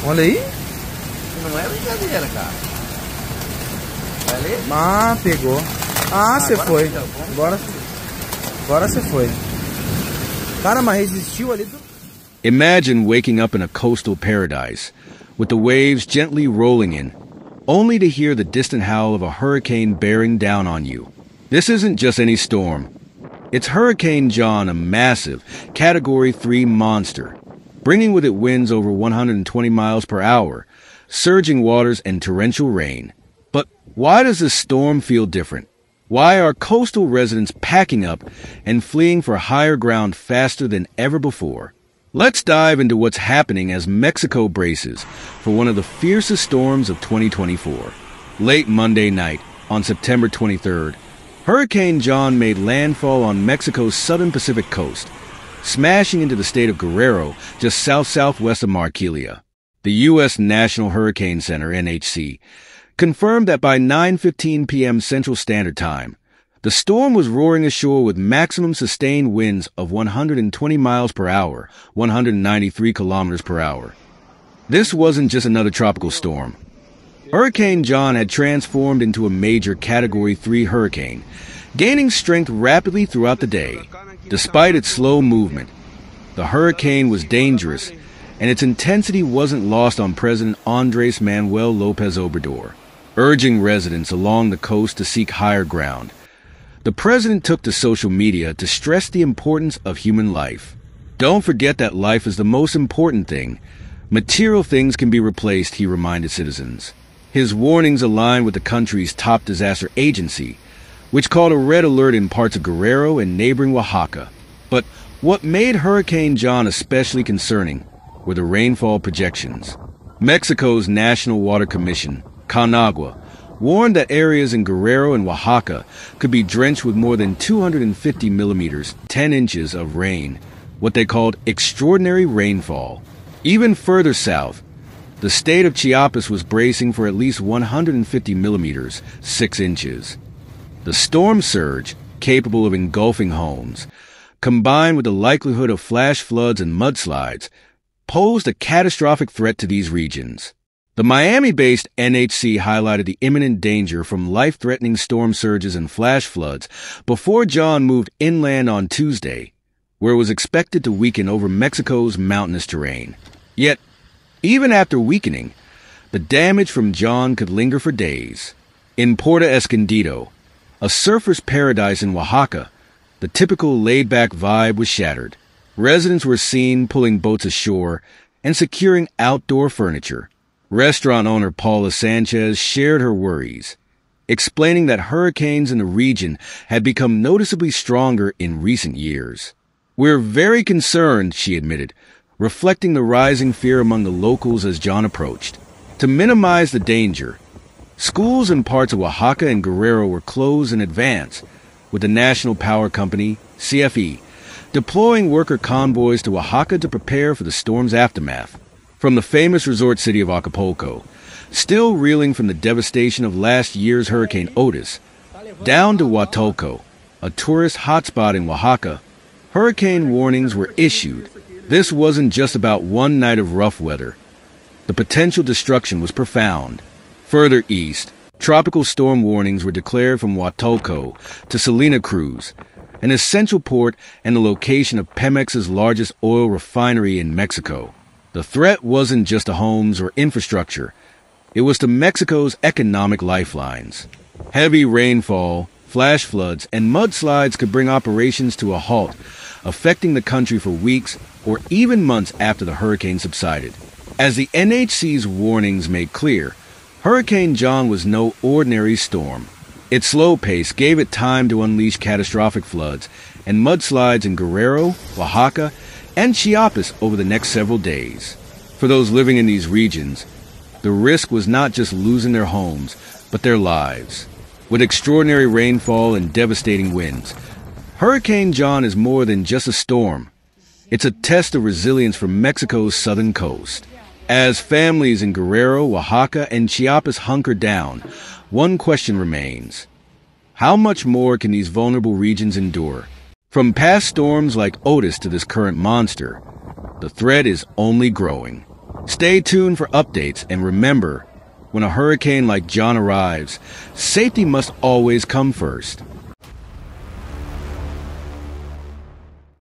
Olha aí. Não é brincadeira, cara. Vai ler? Ah, pegou. Ah, você foi. Agora você foi. Cara, mas resistiu ali. Imagine waking up in a coastal paradise, with the waves gently rolling in, only to hear the distant howl of a hurricane bearing down on you. This isn't just any storm. It's Hurricane John, a massive, Category 3 monster, bringing with it winds over 120 miles per hour, surging waters, and torrential rain. But why does this storm feel different? Why are coastal residents packing up and fleeing for higher ground faster than ever before? Let's dive into what's happening as Mexico braces for one of the fiercest storms of 2024. Late Monday night, on September 23rd, Hurricane John made landfall on Mexico's southern Pacific coast, smashing into the state of Guerrero just southwest of Marquilla. The U.S. National Hurricane Center, NHC, confirmed that by 9:15 p.m. Central Standard Time, the storm was roaring ashore with maximum sustained winds of 120 miles per hour, 193 kilometers per hour. This wasn't just another tropical storm. Hurricane John had transformed into a major Category 3 hurricane, gaining strength rapidly throughout the day. Despite its slow movement, the hurricane was dangerous, and its intensity wasn't lost on President Andrés Manuel López Obrador, urging residents along the coast to seek higher ground. The president took to social media to stress the importance of human life. Don't forget that life is the most important thing. Material things can be replaced, he reminded citizens. His warnings aligned with the country's top disaster agency, which called a red alert in parts of Guerrero and neighboring Oaxaca. But what made Hurricane John especially concerning were the rainfall projections. Mexico's National Water Commission, CONAGUA, warned that areas in Guerrero and Oaxaca could be drenched with more than 250 millimeters, 10 inches of rain, what they called extraordinary rainfall. Even further south, the state of Chiapas was bracing for at least 150 millimeters, 6 inches. The storm surge, capable of engulfing homes, combined with the likelihood of flash floods and mudslides, posed a catastrophic threat to these regions. The Miami-based NHC highlighted the imminent danger from life-threatening storm surges and flash floods before John moved inland on Tuesday, where it was expected to weaken over Mexico's mountainous terrain. Yet, even after weakening, the damage from John could linger for days. In Puerto Escondido, a surfer's paradise in Oaxaca, the typical laid-back vibe was shattered. Residents were seen pulling boats ashore and securing outdoor furniture. Restaurant owner Paula Sanchez shared her worries, explaining that hurricanes in the region had become noticeably stronger in recent years. "We're very concerned," she admitted, reflecting the rising fear among the locals as John approached. To minimize the danger, schools in parts of Oaxaca and Guerrero were closed in advance, with the National Power Company, CFE, deploying worker convoys to Oaxaca to prepare for the storm's aftermath. From the famous resort city of Acapulco, still reeling from the devastation of last year's Hurricane Otis, down to Huatulco, a tourist hotspot in Oaxaca, hurricane warnings were issued. This wasn't just about one night of rough weather. The potential destruction was profound. Further east, tropical storm warnings were declared from Huatulco to Salina Cruz, an essential port and the location of Pemex's largest oil refinery in Mexico. The threat wasn't just to homes or infrastructure. It was to Mexico's economic lifelines. Heavy rainfall, flash floods, and mudslides could bring operations to a halt, affecting the country for weeks or even months after the hurricane subsided. As the NHC's warnings made clear, Hurricane John was no ordinary storm. Its slow pace gave it time to unleash catastrophic floods and mudslides in Guerrero, Oaxaca, and Chiapas over the next several days. For those living in these regions, the risk was not just losing their homes, but their lives. With extraordinary rainfall and devastating winds, Hurricane John is more than just a storm. It's a test of resilience for Mexico's southern coast. As families in Guerrero, Oaxaca, and Chiapas hunker down, one question remains. How much more can these vulnerable regions endure? From past storms like Otis to this current monster, the threat is only growing. Stay tuned for updates, and remember, when a hurricane like John arrives, safety must always come first.